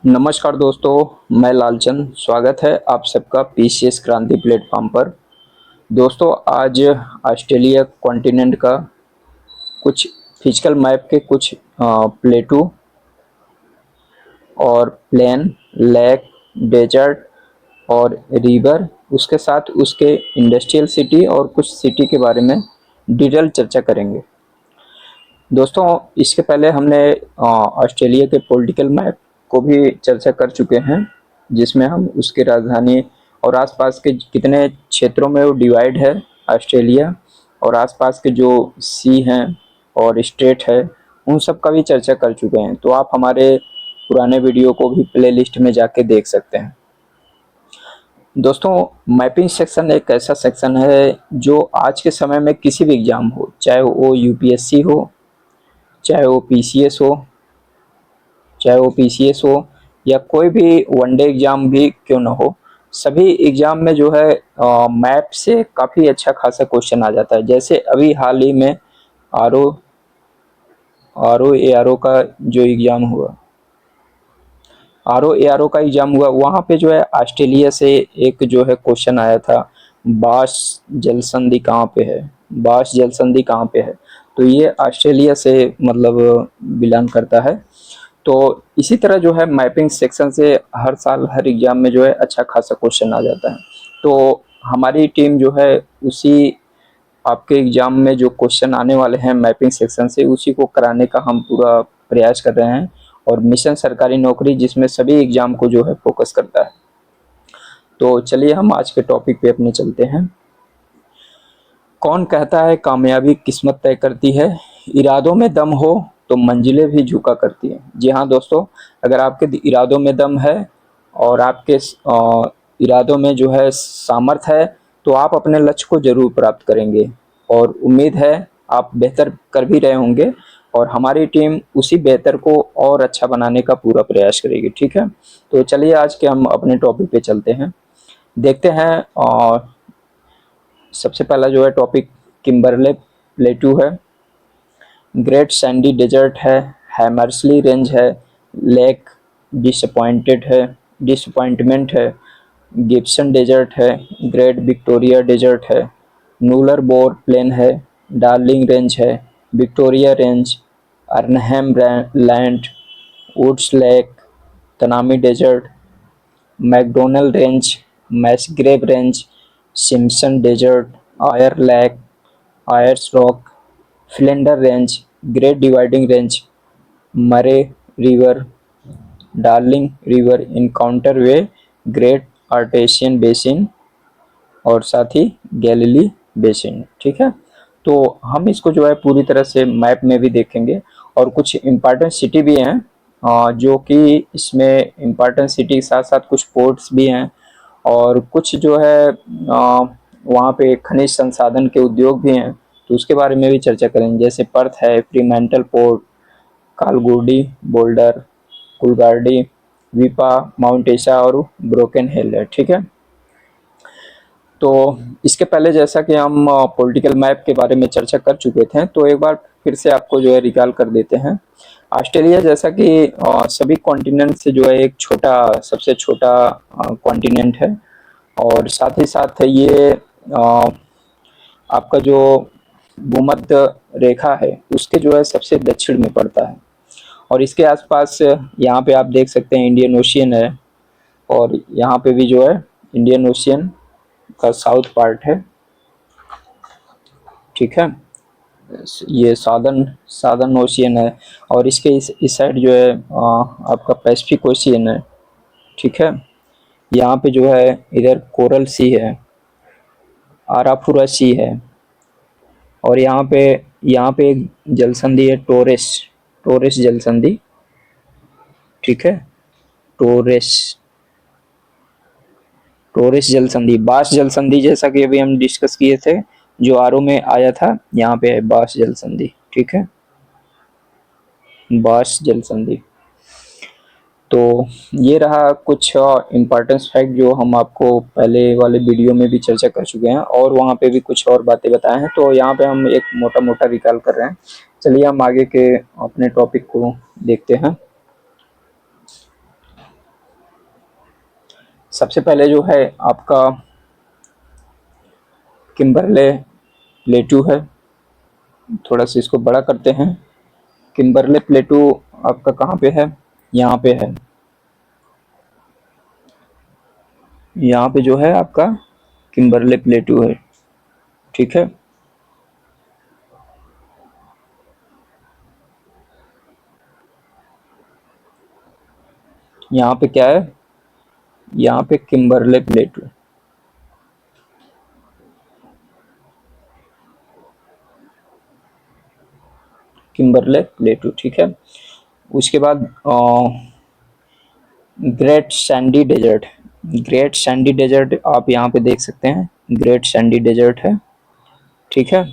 नमस्कार दोस्तों, मैं लालचंद। स्वागत है आप सबका पीसीएस क्रांति प्लेटफॉर्म पर। दोस्तों, आज ऑस्ट्रेलिया कॉन्टिनेंट का कुछ फिजिकल मैप के कुछ प्लेटू और प्लेन, लेक, डेजर्ट और रिवर, उसके साथ उसके इंडस्ट्रियल सिटी और कुछ सिटी के बारे में डिटेल चर्चा करेंगे। दोस्तों, इसके पहले हमने ऑस्ट्रेलिया के पॉलिटिकल मैप को भी चर्चा कर चुके हैं, जिसमें हम उसके राजधानी और आसपास के कितने क्षेत्रों में वो डिवाइड है ऑस्ट्रेलिया, और आसपास के जो सी हैं और स्टेट है उन सब का भी चर्चा कर चुके हैं। तो आप हमारे पुराने वीडियो को भी प्लेलिस्ट में जाके देख सकते हैं। दोस्तों, मैपिंग सेक्शन एक ऐसा सेक्शन है जो आज के समय में किसी भी एग्जाम हो, चाहे वो यूपीएससी हो, चाहे वो पीसीएस हो, या कोई भी वनडे एग्जाम भी क्यों ना हो, सभी एग्जाम में जो है मैप से काफ़ी अच्छा खासा क्वेश्चन आ जाता है। जैसे अभी हाल ही में आर ओ का जो एग्ज़ाम हुआ, वहाँ पे जो है ऑस्ट्रेलिया से एक जो है क्वेश्चन आया था, बास जल संधि कहाँ पे है, तो ये ऑस्ट्रेलिया से मतलब बिलोंग करता है। तो इसी तरह जो है मैपिंग सेक्शन से हर साल हर एग्जाम में जो है अच्छा खासा क्वेश्चन आ जाता है। तो हमारी टीम जो है उसी आपके एग्जाम में जो क्वेश्चन आने वाले हैं मैपिंग सेक्शन से, उसी को कराने का हम पूरा प्रयास कर रहे हैं, और मिशन सरकारी नौकरी जिसमें सभी एग्जाम को जो है फोकस करता है। तो चलिए हम आज के टॉपिक पे अपने चलते हैं। कौन कहता है कामयाबी किस्मत तय करती है, इरादों में दम हो तो मंजिलें भी झुका करती है। जी हाँ दोस्तों, अगर आपके इरादों में दम है और आपके इरादों में जो है सामर्थ है, तो आप अपने लक्ष्य को जरूर प्राप्त करेंगे, और उम्मीद है आप बेहतर कर भी रहे होंगे, और हमारी टीम उसी बेहतर को और अच्छा बनाने का पूरा प्रयास करेगी। ठीक है, तो चलिए आज के हम अपने टॉपिक पे चलते हैं, देखते हैं। और सबसे पहला जो है टॉपिक किम्बरले प्लेटू है, ग्रेट सैंडी डेजर्ट है, हैमर्सली रेंज है, लेक डिसअपॉइंटमेंट है, गिब्सन डेजर्ट है, ग्रेट विक्टोरिया डेजर्ट है, नूलर बोर प्लेन है, डार्लिंग रेंज है, Victoria Range, Arnhem Land, Woods Lake, Tanami Desert, MacDonnell Range, Musgrave Range, Simpson Desert, Eyre Lake, Ayers Rock, Flinders Range, Great Dividing Range, Murray River, Darling River Encounter Way, Great Artesian Basin, और साथ ही Galilei basin. ठीक है, तो हम इसको जो है पूरी तरह से मैप में भी देखेंगे, और कुछ इम्पॉर्टेंट सिटी भी हैं, जो कि इसमें इम्पॉर्टेंट सिटी के साथ साथ कुछ पोर्ट्स भी हैं, और कुछ जो है वहाँ पे खनिज संसाधन के उद्योग भी हैं, तो उसके बारे में भी चर्चा करेंगे। जैसे पर्थ है, फ्रीमेंटल पोर्ट, कालगुडी, बोल्डर, कुलगार्डी, विपा, माउंट एशा और ब्रोकन हिल है। ठीक है, तो इसके पहले जैसा कि हम पॉलिटिकल मैप के बारे में चर्चा कर चुके थे, तो एक बार फिर से आपको जो है रिकॉल कर देते हैं। ऑस्ट्रेलिया जैसा कि सभी कॉन्टिनेंट से जो है एक सबसे छोटा कॉन्टिनेंट है, और साथ ही साथ ये आपका जो भूमध्य रेखा है उसके जो है सबसे दक्षिण में पड़ता है, और इसके आसपास यहाँ पे आप देख सकते हैं इंडियन ओशियन है, और यहाँ पे भी जो है इंडियन ओशियन का साउथ पार्ट है। ठीक है, ये सादर्न ओशियन है, और इसके इस साइड जो है आपका पैसिफिक ओशियन है। ठीक है, यहाँ पे जो है इधर कोरल सी है, आराफुरा सी है, और यहाँ पे एक जल संधि है, टोरेस जल संधि। ठीक है, टोरेस टोरेस जल संधि, बास जल संधि जैसा कि अभी हम डिस्कस किए थे, जो आरओ में आया था, यहाँ पे है बास जल संधि। ठीक है, बास जल संधि। तो ये रहा कुछ इम्पोर्टेंस फैक्ट जो हम आपको पहले वाले वीडियो में भी चर्चा कर चुके हैं, और वहाँ पे भी कुछ और बातें बताए हैं, तो यहाँ पे हम एक मोटा मोटा रिकॉल कर रहे हैं। चलिए हम आगे के अपने टॉपिक को देखते हैं। सबसे पहले जो है आपका किम्बरले प्लेटू है, थोड़ा सा इसको बड़ा करते हैं। किम्बरले प्लेटू आपका कहाँ पे है, यहाँ पे है। यहाँ पे जो है आपका किम्बरले प्लेटू है, ठीक है। यहाँ पे क्या है, यहाँ पे किम्बरले प्लेटू, किम्बरले प्लेटू, ठीक है। उसके बाद Great Sandy Desert, Great Sandy Desert आप यहाँ पे देख सकते हैं, ग्रेट सैंडी डेजर्ट है, ठीक है।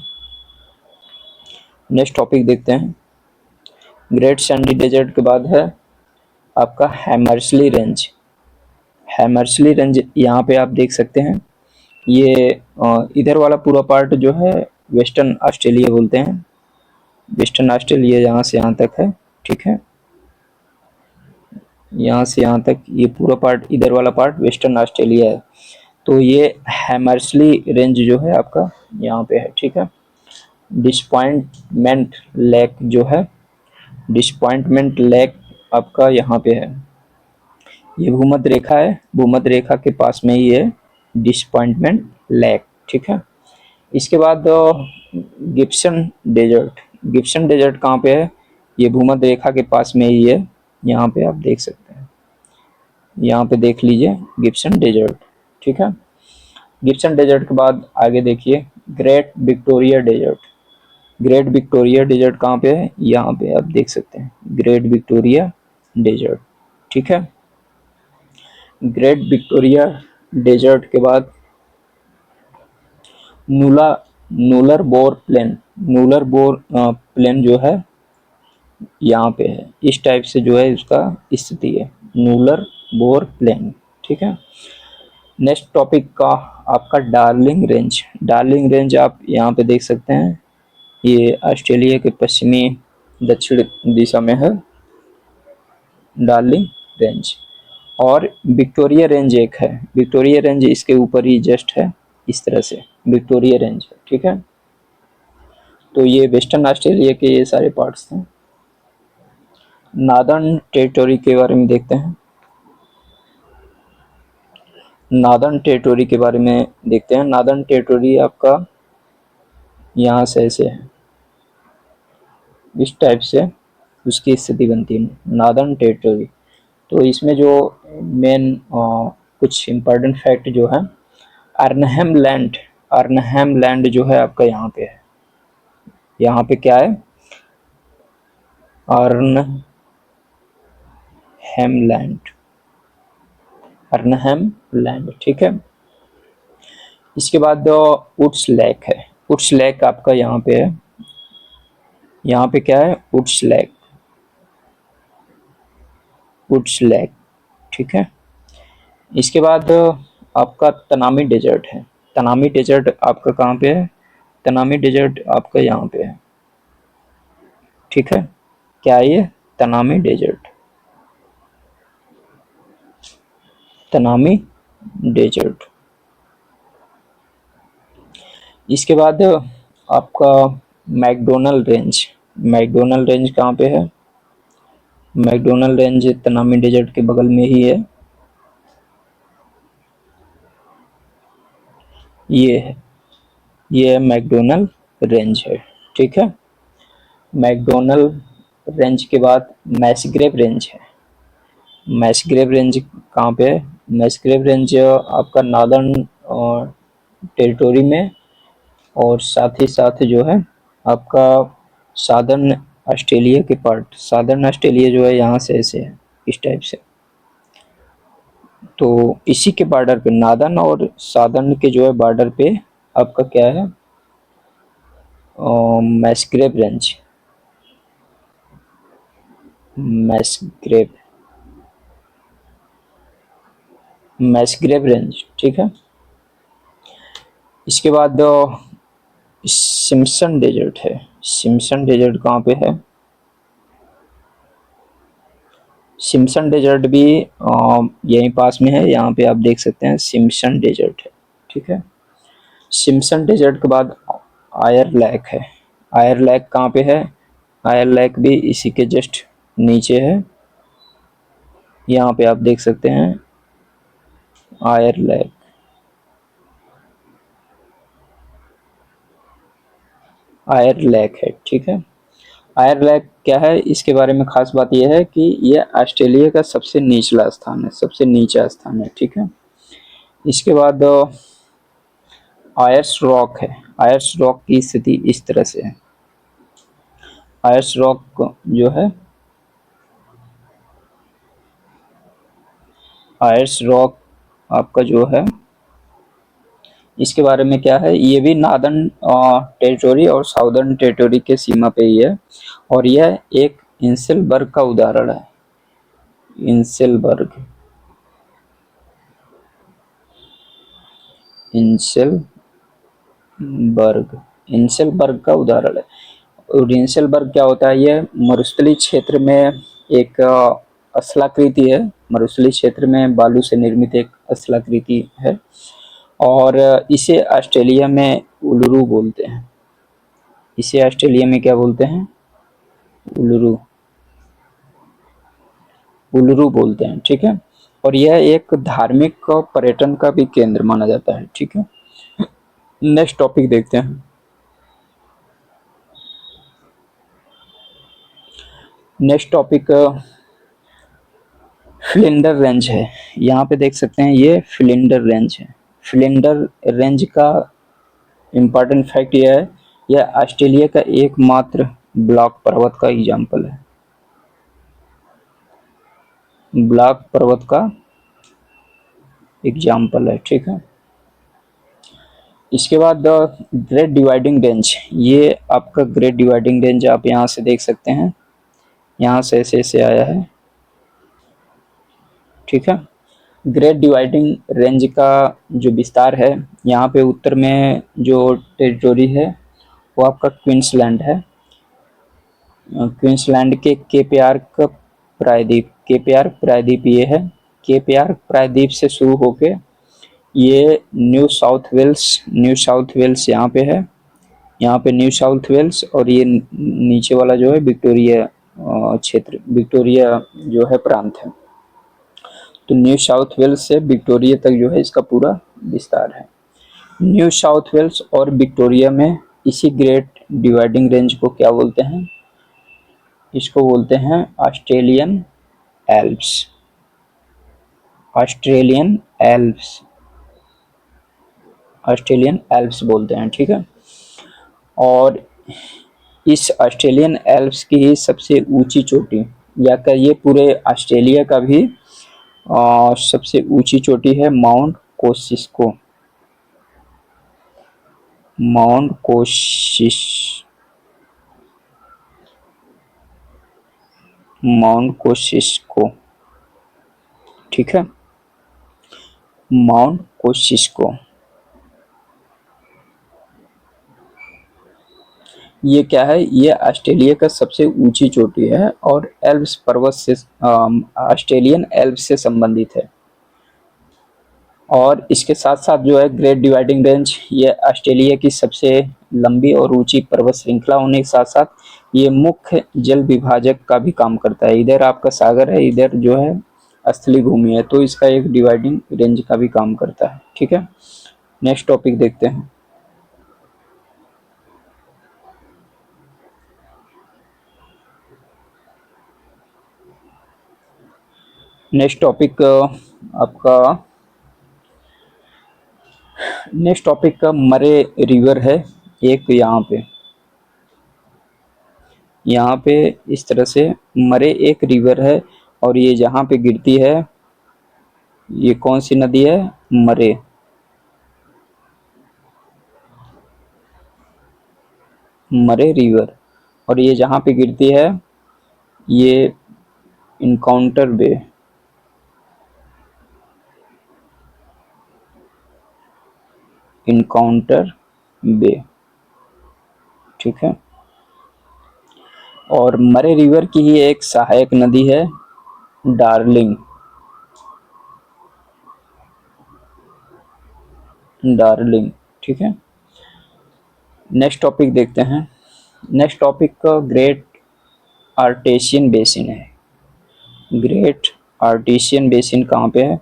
नेक्स्ट टॉपिक देखते हैं। ग्रेट सैंडी डेजर्ट के बाद है आपका हैमर्सली रेंज। हैमर्सली रेंज यहाँ पे आप देख सकते हैं, ये इधर वाला पूरा पार्ट जो है वेस्टर्न ऑस्ट्रेलिया बोलते हैं। वेस्टर्न ऑस्ट्रेलिया यहाँ से यहाँ तक है, ठीक है। यहाँ से यहाँ तक ये पूरा पार्ट, इधर वाला पार्ट वेस्टर्न ऑस्ट्रेलिया है। तो ये हैमर्सली रेंज जो है आपका यहाँ पे है, ठीक है। डिसपॉइंटमेंट लेक जो है, डिसपॉइंटमेंट लेक आपका यहाँ पे है। ये भूमध्य रेखा है, भूमध्य रेखा के पास में ही है डिसपॉइंटमेंट लेक, ठीक है। इसके बाद गिब्सन डेजर्ट, गिब्सन डेजर्ट कहाँ पे है, ये भूमध्य रेखा के पास में ही है, यहाँ पे आप देख सकते हैं। यहाँ पे देख लीजिए गिब्सन डेजर्ट, ठीक है। गिब्सन डेजर्ट के बाद आगे देखिए Great Victoria Desert. Great Victoria Desert कहाँ पे है, यहाँ पे आप देख सकते हैं ग्रेट विक्टोरिया डेजर्ट, ठीक है। ग्रेट विक्टोरिया डेजर्ट के बाद नूलर बोर प्लेन, नूलर बोर प्लेन जो है यहाँ पे है। इस टाइप से जो है उसका स्थिति है, नूलर बोर प्लेन, ठीक है। नेक्स्ट टॉपिक का आपका डार्लिंग रेंज। डार्लिंग रेंज आप यहाँ पे देख सकते हैं, ये ऑस्ट्रेलिया के पश्चिमी दक्षिण दिशा में है डार्लिंग रेंज। और विक्टोरिया रेंज एक है, विक्टोरिया रेंज इसके ऊपर ही जस्ट है, इस तरह से विक्टोरिया रेंज, ठीक है। तो ये वेस्टर्न ऑस्ट्रेलिया के ये सारे पार्ट्स थे। नॉर्दर्न टेरिटोरी के बारे में देखते हैं। नॉर्दर्न टेरिटोरी के बारे में देखते हैं। नॉर्दर्न टेरिटोरी आपका यहाँ से ऐसे है, इस टाइप से उसकी स्थिति बनती है नॉर्दर्न टेरिटोरी। तो इसमें जो मेन कुछ इम्पोर्टेंट फैक्ट जो है, अर्नहेम लैंड, अर्नहेम लैंड जो है आपका यहाँ पे है। यहाँ पे क्या है, अर्नहेम लैंड, अर्नहेम लैंड, ठीक है। इसके बाद वुड्स लेक है, वुड्स लेक आपका यहाँ पे है। यहाँ पे क्या है, वुड्स लेक, वुड्स लेक, ठीक है। इसके बाद आपका तनामी डेजर्ट है। तनामी डेजर्ट आपका कहाँ पे है, तनामी डेजर्ट आपका यहाँ पे है, ठीक है। क्या है ये, तनामी डेजर्ट, तनामी डेजर्ट। इसके बाद आपका मैकडोनल्ड रेंज, मैकडोनल्ड रेंज कहाँ पे है, मैकडोनल्ड रेंज तनामी डेजर्ट के बगल में ही है, ये है, ये मैकडोनल्ड रेंज है, ठीक है। मैकडोनल्ड रेंज के बाद मैस्ग्रेव रेंज है। मैस्ग्रेव रेंज कहाँ पे है, मैस्ग्रेव रेंज आपका नॉर्दर्न टेरिटोरी में, और साथ ही साथ जो है आपका सादर्न ऑस्ट्रेलिया के पार्ट, सादर्न ऑस्ट्रेलिया जो है यहाँ से ऐसे है, इस टाइप से। तो इसी के बॉर्डर पे, नादर्न और सादर्न के जो है बॉर्डर पे आपका क्या है, मैस्ग्रेव रेंज, मैस्ग्रेव, मैस्ग्रेव रेंज, ठीक है। इसके बाद सिम्पसन डेजर्ट है। सिम्पसन डेजर्ट कहाँ पे है, सिम्पसन डेजर्ट भी यहीं पास में है, यहाँ पे आप देख सकते हैं सिम्पसन डेजर्ट है, ठीक है। सिम्पसन डेजर्ट के बाद आयर लेक है। आयर लेक कहाँ पे है? आयर लेक भी इसी के जस्ट नीचे है, यहाँ पे आप देख सकते हैं आयर लेक। आयर लेक है, ठीक है। आयर लेक क्या है, इसके बारे में खास बात यह है कि यह ऑस्ट्रेलिया का सबसे निचला स्थान है, सबसे नीचा स्थान है, ठीक है। इसके बाद आयर्स रॉक है। आयर्स रॉक की स्थिति इस तरह से है। आयर्स रॉक जो है, आयर्स रॉक आपका जो है, इसके बारे में क्या है, ये भी नॉर्दर्न टेरिटोरी और साउदर्न टेरिटोरी के सीमा पे ही है, और यह एक इंसेलबर्ग का उदाहरण है। इंसेलबर्ग, इंसेलबर्ग, इंसेलबर्ग का उदाहरण है। और इंसेलबर्ग क्या होता है? यह मरुस्थलीय क्षेत्र में एक स्थलाकृति है। मरुस्थलीय क्षेत्र में बालू से निर्मित एक स्थलाकृति है, और इसे ऑस्ट्रेलिया में उलुरू बोलते हैं। इसे ऑस्ट्रेलिया में क्या बोलते हैं? उलुरू, उलुरू बोलते हैं, ठीक है। और यह एक धार्मिक और पर्यटन का भी केंद्र माना जाता है, ठीक है। नेक्स्ट टॉपिक देखते हैं। नेक्स्ट टॉपिक फ्लिंडर रेंज है। यहाँ पे देख सकते हैं ये फ्लिंडर रेंज है। फ्लिंडर रेंज का इम्पॉर्टेंट फैक्ट यह है, यह ऑस्ट्रेलिया का एकमात्र ब्लॉक पर्वत का एग्जाम्पल है। ब्लॉक पर्वत का एग्जाम्पल है, ठीक है। इसके बाद ग्रेट डिवाइडिंग रेंज, ये आपका ग्रेट डिवाइडिंग रेंज आप यहाँ से देख सकते हैं, यहाँ से ऐसे ऐसे आया है, ठीक है। ग्रेट डिवाइडिंग रेंज का जो विस्तार है, यहाँ पे उत्तर में जो टेरिटोरी है वो आपका क्वींसलैंड है। क्वींसलैंड के केप यार्क प्रायद्वीप, केप यार्क प्रायद्वीप ये है। केप यार्क प्रायद्वीप से शुरू होके ये New South Wales, New South Wales यहाँ पे है, यहाँ पे न्यू साउथ वेल्स, और ये नीचे वाला जो है विक्टोरिया क्षेत्र, विक्टोरिया जो है प्रांत है। तो न्यू साउथ वेल्स से विक्टोरिया तक जो है इसका पूरा विस्तार है। न्यू साउथ वेल्स और विक्टोरिया में इसी ग्रेट डिवाइडिंग रेंज को क्या बोलते हैं? इसको बोलते हैं Australian Alps. Australian Alps, Australian Alps बोलते हैं, ठीक है। और इस ऑस्ट्रेलियन एल्प्स की ही सबसे ऊंची चोटी, या कहिए पूरे ऑस्ट्रेलिया का भी सबसे ऊंची चोटी है माउंट कोसिस्को। माउंट कोसिस, माउंट कोसिस्को, ठीक है। माउंट कोसिस्को, ये क्या है? ये ऑस्ट्रेलिया का सबसे ऊंची चोटी है और एल्प्स पर्वत से ऑस्ट्रेलियन एल्प्स से संबंधित है। और इसके साथ साथ जो है ग्रेट डिवाइडिंग रेंज, ये ऑस्ट्रेलिया की सबसे लंबी और ऊंची पर्वत श्रृंखला होने के साथ साथ ये मुख्य जल विभाजक का भी काम करता है। इधर आपका सागर है, इधर जो है स्थलीय भूमि है, तो इसका एक डिवाइडिंग रेंज का भी काम करता है, ठीक है। नेक्स्ट टॉपिक देखते हैं। नेक्स्ट टॉपिक आपका, नेक्स्ट टॉपिक का मरे रिवर है एक, यहाँ पे इस तरह से मरे एक रिवर है, और ये जहाँ पे गिरती है, ये कौन सी नदी है? मरे, मरे रिवर। और ये जहाँ पे गिरती है ये इनकाउंटर बे, इनकाउंटर बे, ठीक है। और मरे रिवर की ही एक सहायक नदी है डार्लिंग, डार्लिंग, ठीक है। नेक्स्ट टॉपिक देखते हैं। नेक्स्ट टॉपिक का ग्रेट आर्टेशियन बेसिन है। ग्रेट आर्टेशियन बेसिन कहाँ पे है?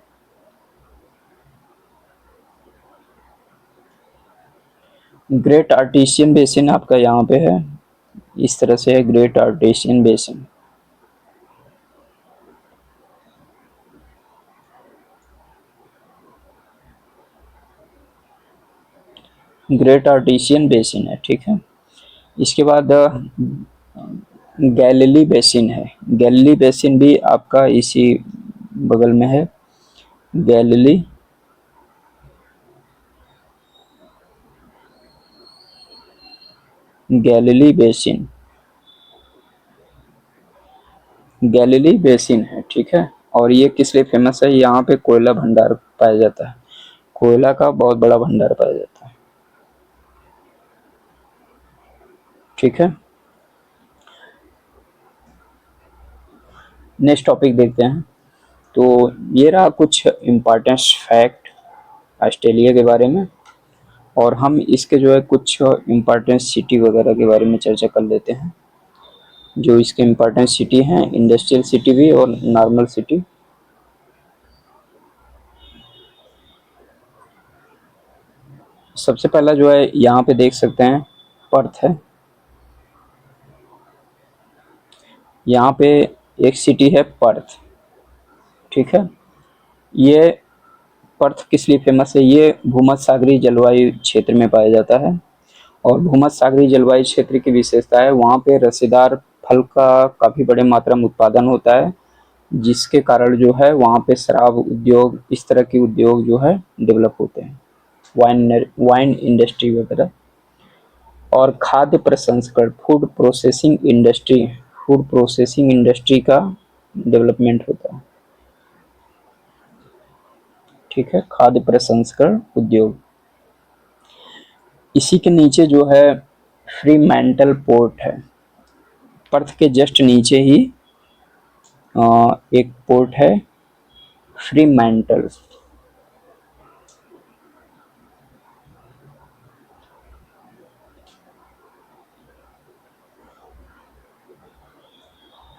ग्रेट आर्टेशियन बेसिन आपका यहाँ पे है, इस तरह से है Great Artesian Basin. Great Artesian Basin है, ठीक है। इसके बाद गैलिली बेसिन है। गैलिली बेसिन भी आपका इसी बगल में है। Galilee, Galilee Basin, Galilee Basin है, ठीक है। और ये किस लिए फेमस है? यहाँ पे कोयला भंडार पाया जाता है, कोयला का बहुत बड़ा भंडार पाया जाता है, ठीक है। नेक्स्ट टॉपिक देखते हैं। तो ये रहा कुछ इम्पोर्टेंट फैक्ट ऑस्ट्रेलिया के बारे में, और हम इसके जो है कुछ इम्पोर्टेंट सिटी वगैरह के बारे में चर्चा कर लेते हैं। जो इसके इम्पोर्टेंट सिटी हैं, इंडस्ट्रियल सिटी भी और नॉर्मल सिटी। सबसे पहला जो है यहाँ पे देख सकते हैं, पर्थ है। यहाँ पे एक सिटी है पर्थ, ठीक है। ये पर्थ किस लिए फेमस है? ये भूमध्य सागरीय जलवायु क्षेत्र में पाया जाता है, और भूमध्य सागरीय जलवायु क्षेत्र की विशेषता है वहाँ पे रसेदार फल का काफ़ी बड़े मात्रा में उत्पादन होता है, जिसके कारण जो है वहाँ पे शराब उद्योग, इस तरह के उद्योग जो है डेवलप होते हैं, वाइन इंडस्ट्री वगैरह। और खाद्य प्रसंस्करण, फूड प्रोसेसिंग इंडस्ट्री का डेवलपमेंट होता है, ठीक है। खाद्य प्रसंस्करण उद्योग। इसी के नीचे जो है फ्रीमैंटल पोर्ट है, पर्थ के जस्ट नीचे ही एक पोर्ट है, फ्रीमैंटल।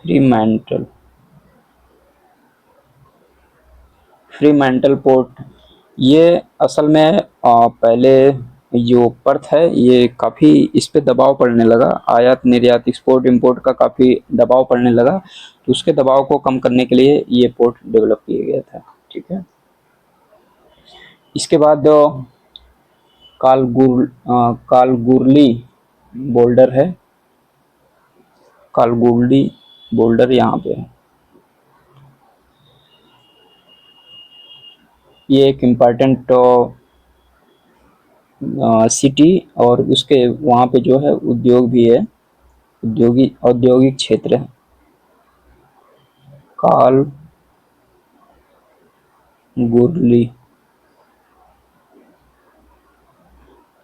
फ्रीमैंटल, फ्रीमैंटल पोर्ट, ये असल में पहले जो पर्थ है ये काफ़ी इस पे दबाव पड़ने लगा, आयात निर्यात एक्सपोर्ट इंपोर्ट का काफ़ी दबाव पड़ने लगा, तो उसके दबाव को कम करने के लिए ये पोर्ट डेवलप किया गया था, ठीक है। इसके बाद कालगुरली बोल्डर है, कालगुरली बोल्डर यहाँ पे है। ये एक इम्पॉर्टेंट सिटी और उसके वहाँ पे जो है उद्योग भी है, औद्योगिक क्षेत्र है। काल गुरली,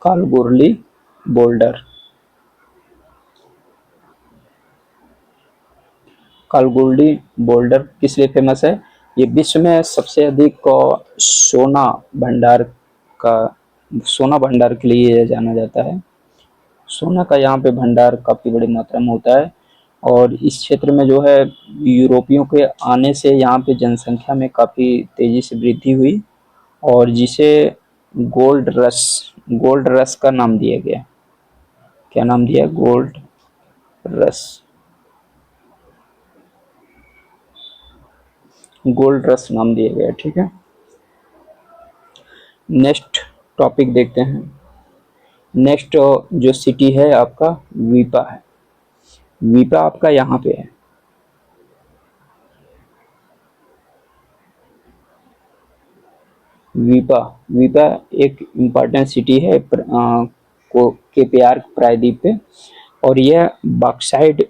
कालगुरली बोल्डर। कालगुरली बोल्डर किस लिए फेमस है? ये विश्व में सबसे अधिक सोना भंडार का, सोना भंडार के लिए जाना जाता है। सोना का यहाँ पे भंडार काफ़ी बड़ी मात्रा में होता है, और इस क्षेत्र में जो है यूरोपियों के आने से यहाँ पे जनसंख्या में काफ़ी तेज़ी से वृद्धि हुई, और जिसे गोल्ड रश का नाम दिया गया। क्या नाम दिया? गोल्ड रश, गोल्ड रश नाम दिया गया, ठीक है। नेक्स्ट टॉपिक देखते हैं। नेक्स्ट जो सिटी है आपका वीपा है। वीपा आपका यहाँ पे है। वीपा, वीपा एक इम्पॉर्टेंट सिटी है को केपियार प्रायद्वीप पे, और यह बॉक्साइट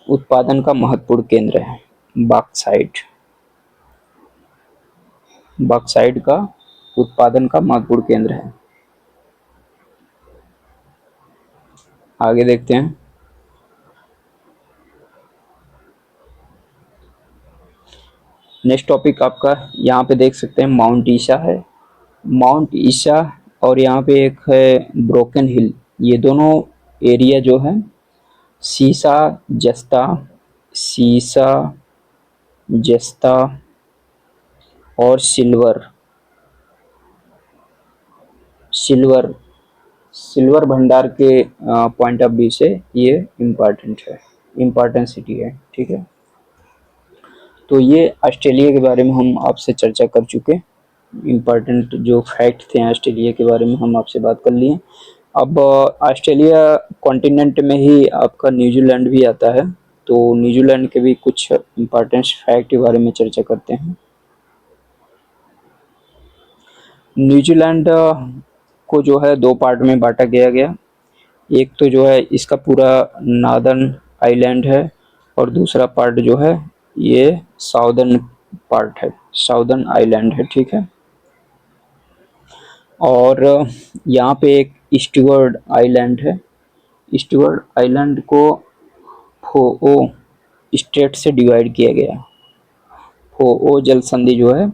उत्पादन का महत्वपूर्ण केंद्र है। बॉक्साइट, बॉक्साइट का उत्पादन का महत्वपूर्ण केंद्र है। आगे देखते हैं। नेक्स्ट टॉपिक आपका यहाँ पे देख सकते हैं माउंट ईसा है। माउंट ईसा और यहाँ पे एक है ब्रोकन हिल, ये दोनों एरिया जो है सीसा जस्ता, सीसा जस्ता और सिल्वर सिल्वर सिल्वर भंडार के पॉइंट ऑफ व्यू से ये इम्पॉर्टेंट सिटी है। ठीक है, तो ये ऑस्ट्रेलिया के बारे में हम आपसे चर्चा कर चुके। इम्पॉर्टेंट जो फैक्ट थे ऑस्ट्रेलिया के बारे में हम आपसे बात कर लिए। अब ऑस्ट्रेलिया कॉन्टिनेंट में ही आपका न्यूजीलैंड भी आता है, तो न्यूजीलैंड के भी कुछ इम्पॉर्टेंट फैक्ट के बारे में चर्चा करते हैं। न्यूजीलैंड को जो है दो पार्ट में बांटा गया। एक तो जो है इसका पूरा नॉर्दर्न आइलैंड है और दूसरा पार्ट जो है ये साउदर्न पार्ट है, साउदर्न आइलैंड है। ठीक है, और यहाँ पे एक स्टीवर्ड आइलैंड है। स्टीवर्ड आइलैंड को फोओ स्टेट से डिवाइड किया गया। फोओ जल संधि जो है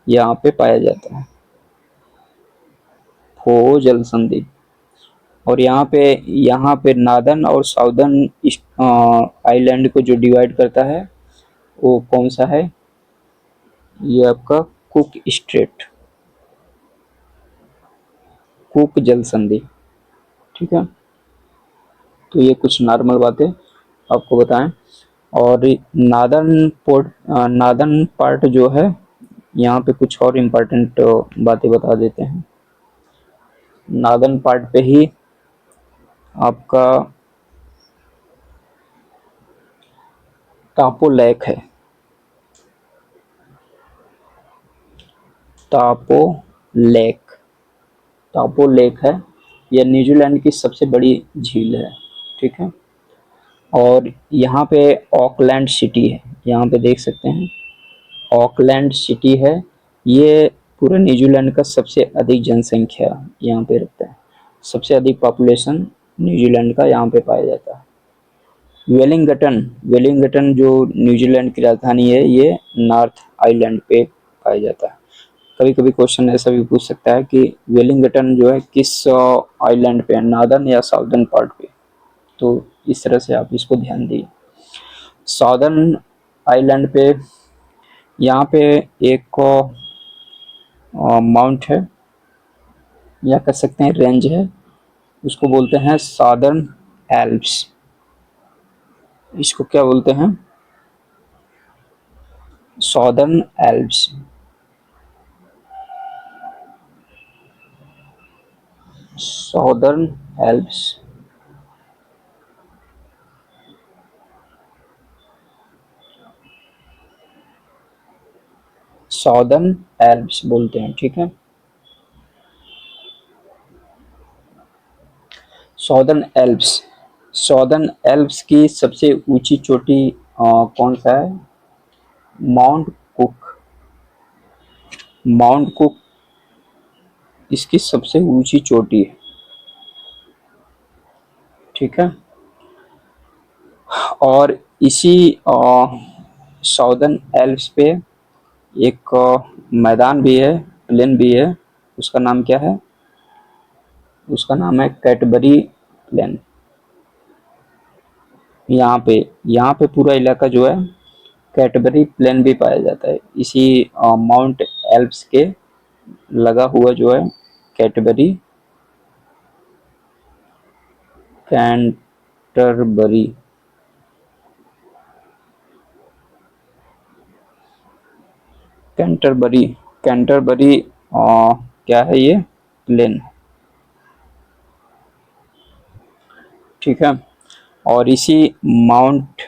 यहाँ पे पाया जाता है, फोओ जल संधि। और यहाँ पे नॉर्दर्न और साउदर्न आइलैंड को जो डिवाइड करता है वो कौन सा है, ये आपका कुक स्ट्रेट, कुक जल संधि। ठीक है, तो ये कुछ नॉर्मल बातें आपको बताएं। और नॉर्दर्न पार्ट जो है यहाँ पे कुछ और इम्पोर्टेंट बातें बता देते हैं। नॉर्दर्न पार्ट पे ही आपका टापो लेक है, टापो लेक, टापो लेक है। यह न्यूजीलैंड की सबसे बड़ी झील है। ठीक है, और यहाँ पे ऑकलैंड सिटी है, यहाँ पे देख सकते हैं ऑकलैंड सिटी है। ये पूरे न्यूजीलैंड का सबसे अधिक जनसंख्या यहाँ पे रखता है, सबसे अधिक पॉपुलेशन न्यूजीलैंड का यहाँ पे पाया जाता है। वेलिंगटन जो न्यूजीलैंड की राजधानी है, ये नॉर्थ आइलैंड पे पाया जाता है। कभी कभी क्वेश्चन ऐसा भी पूछ सकता है कि वेलिंगटन जो है किस आइलैंड पे है, नॉर्दर्न या साउदर्न पार्ट पे, तो इस तरह से आप इसको ध्यान दिए। साउदर्न आइलैंड पे यहाँ पे एक माउंट है या कह सकते हैं रेंज है, उसको बोलते हैं साउदर्न एल्प्स। इसको क्या बोलते हैं, southern Alps. Southern Alps, southern Alps बोलते हैं। ठीक है, साउदर्न एल्प्स, साउदर्न एल्प्स की सबसे ऊंची चोटी कौन सा है, माउंट कुक। माउंट कुक इसकी सबसे ऊंची चोटी है। ठीक है, और इसी साउदर्न एल्प्स पे एक मैदान भी है, प्लेन भी है, उसका नाम क्या है, उसका नाम है कैटबरी प्लेन। यहाँ पे पूरा इलाका जो है कैटबरी प्लेन भी पाया जाता है, इसी माउंट एल्प्स के लगा हुआ जो है कैटबरी, कैंटरबरी, कैंटरबरी, कैंटरबरी क्या है, ये प्लेन। ठीक है, और इसी माउंट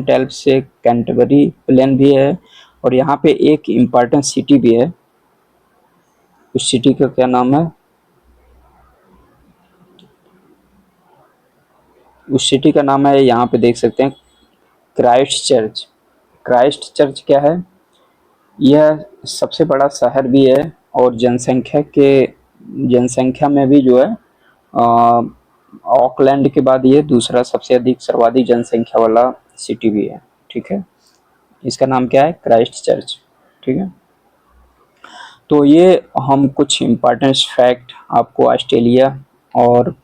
एल्प्स से कैंटरबरी प्लेन भी है। और यहाँ पे एक इम्पॉर्टेंट सिटी भी है, उस सिटी का क्या नाम है, उस सिटी का नाम है, यहाँ पे देख सकते हैं क्राइस्ट चर्च। क्राइस्ट चर्च क्या है, यह सबसे बड़ा शहर भी है और जनसंख्या में भी जो है ऑकलैंड के बाद ये दूसरा सबसे अधिक सर्वाधिक जनसंख्या वाला सिटी भी है। ठीक है, इसका नाम क्या है, क्राइस्ट चर्च। ठीक है, तो ये हम कुछ इम्पोर्टेंट फैक्ट आपको ऑस्ट्रेलिया और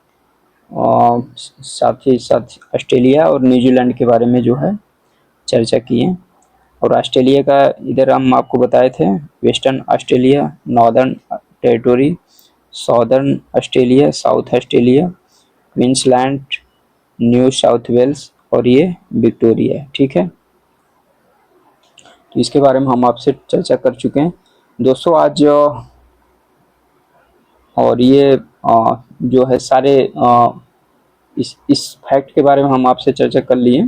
साथ ही साथ ऑस्ट्रेलिया और न्यूजीलैंड के बारे में जो है चर्चा की है। और ऑस्ट्रेलिया का इधर हम आपको बताए थे, Western Australia, Northern Territory, Southern Australia, South Australia, Queensland, New South Wales और ये विक्टोरिया है। ठीक है, तो इसके बारे में हम आपसे चर्चा कर चुके हैं दोस्तों आज। और ये जो है सारे इस फैक्ट के बारे में हम आपसे चर्चा कर लिए।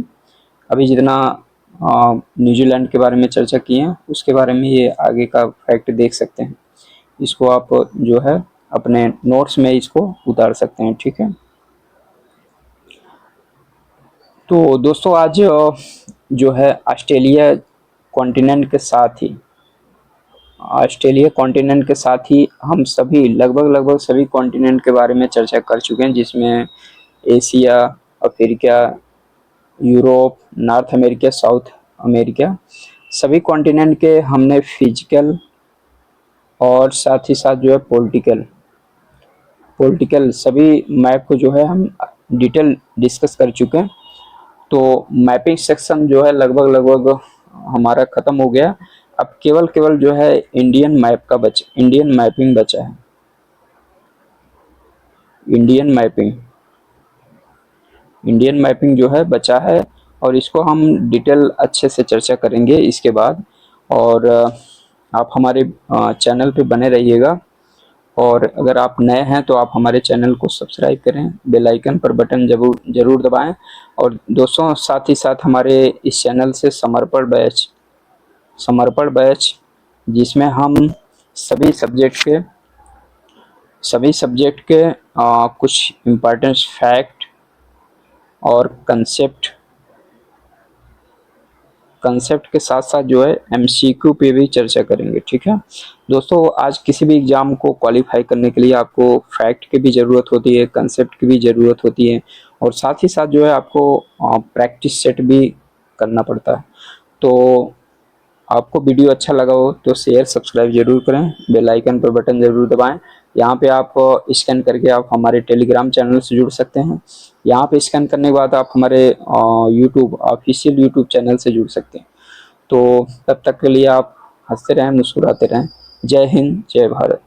अभी जितना न्यूजीलैंड के बारे में चर्चा किए हैं उसके बारे में ये आगे का फैक्ट देख सकते हैं। इसको आप जो है अपने नोट्स में इसको उतार सकते हैं। ठीक है, तो दोस्तों आज जो है ऑस्ट्रेलिया कॉन्टिनेंट के साथ ही हम सभी लगभग सभी कॉन्टिनेंट के बारे में चर्चा कर चुके हैं, जिसमें Asia, Africa, Europe, north America, south America, सभी कॉन्टिनेंट के हमने फिजिकल और साथ ही साथ जो है पॉलिटिकल सभी मैप को जो है हम डिटेल डिस्कस कर चुके हैं। तो मैपिंग सेक्शन जो है लगभग हमारा खत्म हो गया। अब केवल जो है इंडियन मैपिंग बचा है। इंडियन मैपिंग जो है बचा है और इसको हम डिटेल अच्छे से चर्चा करेंगे इसके बाद। और आप हमारे चैनल पे बने रहिएगा। और अगर आप नए हैं तो आप हमारे चैनल को सब्सक्राइब करें, बेल आइकन पर बटन जरूर दबाएं। और दोस्तों साथ ही साथ हमारे इस चैनल से समर्पण बैच जिसमें हम सभी सब्जेक्ट के कुछ इम्पोर्टेंट फैक्ट और कंसेप्ट के साथ साथ जो है एमसीक्यू पे भी चर्चा करेंगे। ठीक है दोस्तों, आज किसी भी एग्जाम को क्वालिफाई करने के लिए आपको फैक्ट की भी ज़रूरत होती है, कंसेप्ट की भी ज़रूरत होती है और साथ ही साथ जो है आपको प्रैक्टिस सेट भी करना पड़ता है। तो आपको वीडियो अच्छा लगा हो तो शेयर सब्सक्राइब जरूर करें, बेल आइकन पर बटन जरूर दबाएं। यहाँ पे आप स्कैन करके आप हमारे टेलीग्राम चैनल से जुड़ सकते हैं। यहाँ पे स्कैन करने के बाद आप हमारे ऑफिशियल यूट्यूब चैनल से जुड़ सकते हैं। तो तब तक के लिए आप हंसते रहें, मुस्कुराते रहें। जय हिंद, जय भारत।